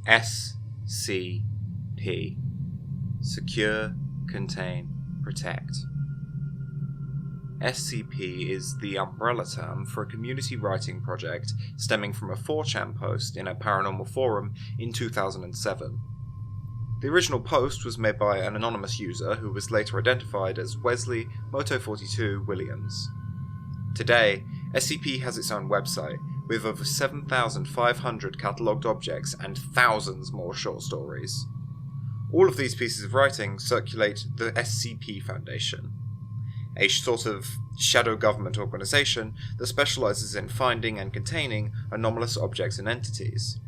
SCP. Secure, Contain, Protect. SCP is the umbrella term for a community writing project stemming from a 4chan post in a paranormal forum in 2007. The original post was made by an anonymous user who was later identified as Wesley Moto42 Williams. Today, SCP has its own website, with over 7,500 catalogued objects and thousands more short stories. All of these pieces of writing circulate the SCP Foundation, a sort of shadow government organisation that specialises in finding and containing anomalous objects and entities.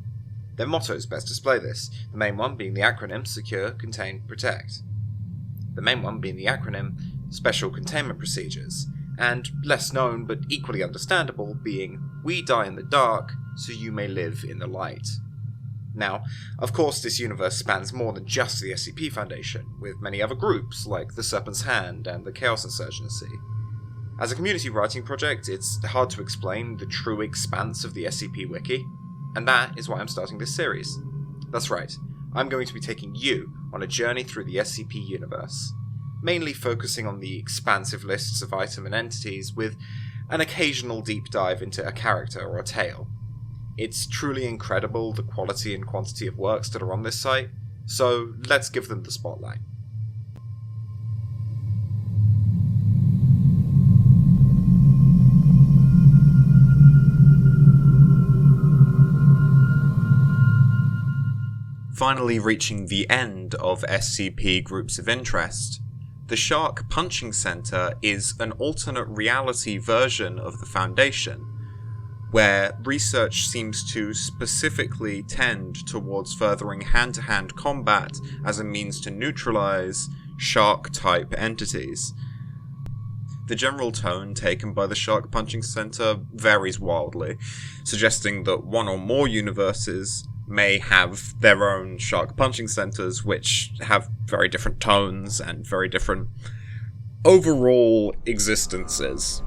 Their mottos best display this, the main one being the acronym Secure, Contain, Protect. The main one being the acronym Special Containment Procedures, and less known but equally understandable being We Die in the Dark, so you may live in the light. Now, of course this universe spans more than just the SCP Foundation, with many other groups like the Serpent's Hand and the Chaos Insurgency. As a community writing project, it's hard to explain the true expanse of the SCP Wiki, and that is why I'm starting this series. That's right, I'm going to be taking you on a journey through the SCP universe, mainly focusing on the expansive lists of items and entities with an occasional deep dive into a character or a tale. It's truly incredible the quality and quantity of works that are on this site, so let's give them the spotlight. Finally reaching the end of SCP Groups of Interest, the Shark Punching Center is an alternate reality version of the Foundation, where research seems to specifically tend towards furthering hand-to-hand combat as a means to neutralize shark-type entities. The general tone taken by the Shark Punching Center varies wildly, suggesting that one or more universes may have their own Shark Punching Centers, which have very different tones and very different overall existences.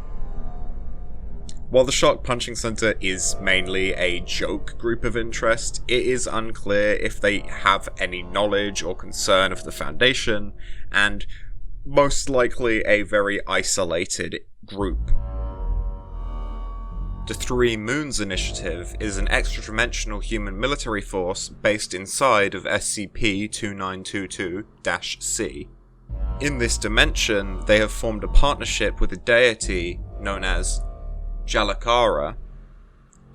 While the Shark Punching Center is mainly a joke group of interest, it is unclear if they have any knowledge or concern of the Foundation, and most likely a very isolated group. The Three Moons Initiative is an extra-dimensional human military force based inside of SCP-2922-C. In this dimension, they have formed a partnership with a deity known as Jalakara,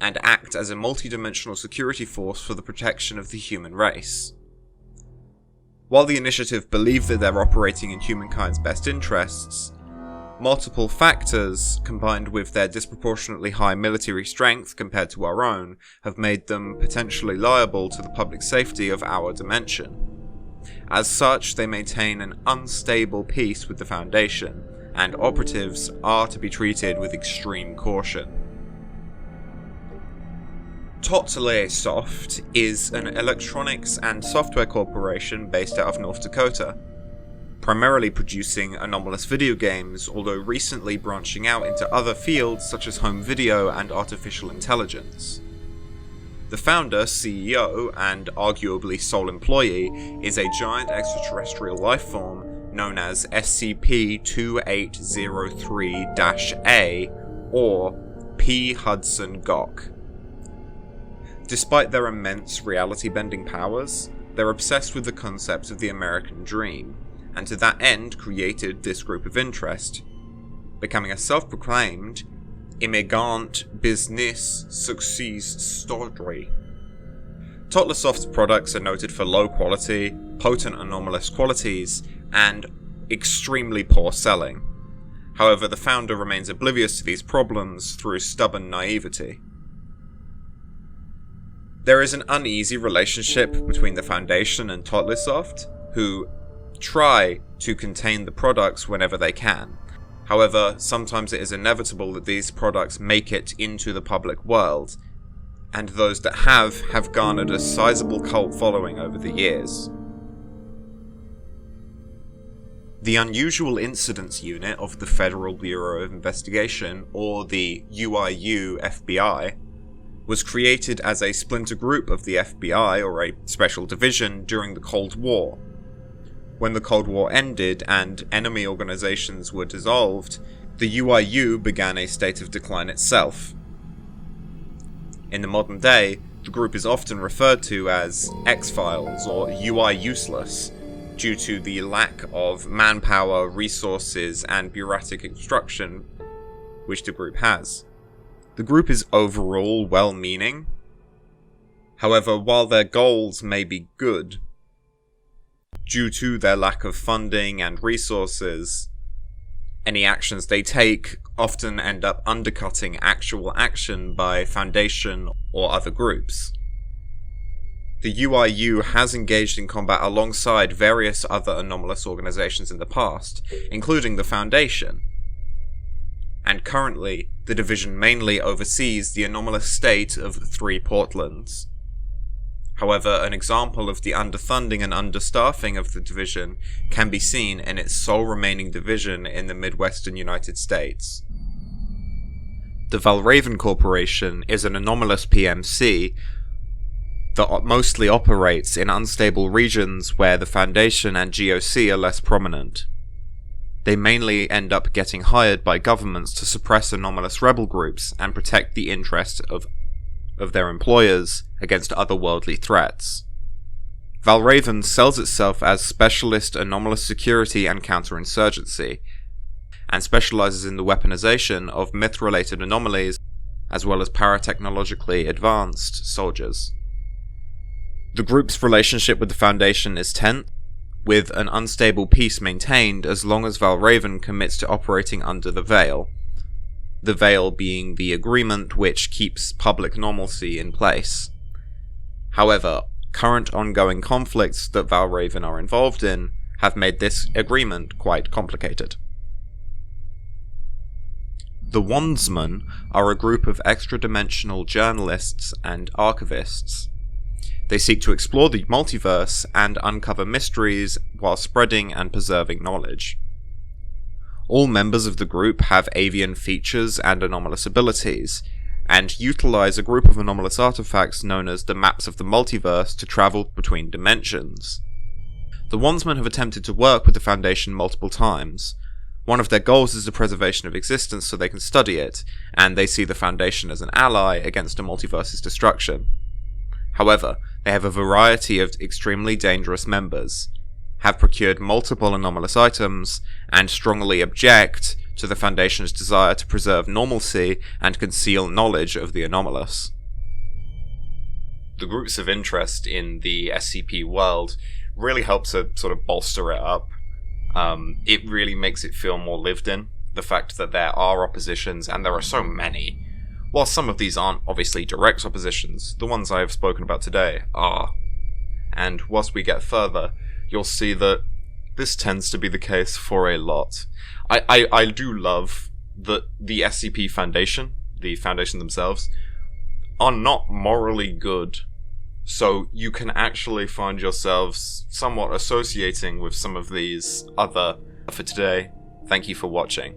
and act as a multi-dimensional security force for the protection of the human race. While the Initiative believe that they're operating in humankind's best interests, multiple factors, combined with their disproportionately high military strength compared to our own, have made them potentially liable to the public safety of our dimension. As such, they maintain an unstable peace with the Foundation, and operatives are to be treated with extreme caution. Totley Soft is an electronics and software corporation based out of North Dakota, primarily producing anomalous video games, although recently branching out into other fields such as home video and artificial intelligence. The founder, CEO, and arguably sole employee is a giant extraterrestrial lifeform known as SCP-2803-A, or P. Hudson Gok. Despite their immense reality-bending powers, they're obsessed with the concept of the American dream, and to that end created this group of interest, becoming a self-proclaimed immigrant business success story. Totlersoft's products are noted for low quality, potent anomalous qualities, and extremely poor selling. However, the founder remains oblivious to these problems through stubborn naivety. There is an uneasy relationship between the Foundation and Totlersoft, who try to contain the products whenever they can. However, sometimes it is inevitable that these products make it into the public world, and those that have garnered a sizable cult following over the years. The Unusual Incidents Unit of the Federal Bureau of Investigation, or the UIU FBI, was created as a splinter group of the FBI, or a special division, during the Cold War. When the Cold War ended and enemy organizations were dissolved, the UIU began a state of decline itself. In the modern day, the group is often referred to as X-Files or UI useless, due to the lack of manpower, resources, and bureaucratic instruction which the group has. The group is overall well-meaning. However, while their goals may be good, due to their lack of funding and resources, any actions they take often end up undercutting actual action by Foundation or other groups. The UIU has engaged in combat alongside various other anomalous organizations in the past, including the Foundation, and currently the division mainly oversees the anomalous state of 3 Portlands. However, an example of the underfunding and understaffing of the division can be seen in its sole remaining division in the Midwestern United States. The Valraven Corporation is an anomalous PMC that mostly operates in unstable regions where the Foundation and GOC are less prominent. They mainly end up getting hired by governments to suppress anomalous rebel groups and protect the interests of their employers against otherworldly threats. Valraven sells itself as Specialist Anomalous Security and Counterinsurgency, and specializes in the weaponization of myth-related anomalies, as well as paratechnologically advanced soldiers. The group's relationship with the Foundation is tense, with an unstable peace maintained as long as Valraven commits to operating under the Veil. The Veil being the agreement which keeps public normalcy in place. However, current ongoing conflicts that Valraven are involved in have made this agreement quite complicated. The Wandsmen are a group of extra-dimensional journalists and archivists. They seek to explore the multiverse and uncover mysteries while spreading and preserving knowledge. All members of the group have avian features and anomalous abilities, and utilize a group of anomalous artifacts known as the Maps of the Multiverse to travel between dimensions. The Wandsmen have attempted to work with the Foundation multiple times. One of their goals is the preservation of existence so they can study it, and they see the Foundation as an ally against a multiverse's destruction. However, they have a variety of extremely dangerous members, have procured multiple anomalous items, and strongly object to the Foundation's desire to preserve normalcy and conceal knowledge of the anomalous. The groups of interest in the SCP world really help to sort of bolster it up. It really makes it feel more lived in, the fact that there are oppositions, and there are so many. While some of these aren't obviously direct oppositions, the ones I have spoken about today are. And whilst we get further, you'll see that this tends to be the case for a lot. I do love that the SCP Foundation, the Foundation themselves, are not morally good. So you can actually find yourselves somewhat associating with some of these other. For today, thank you for watching.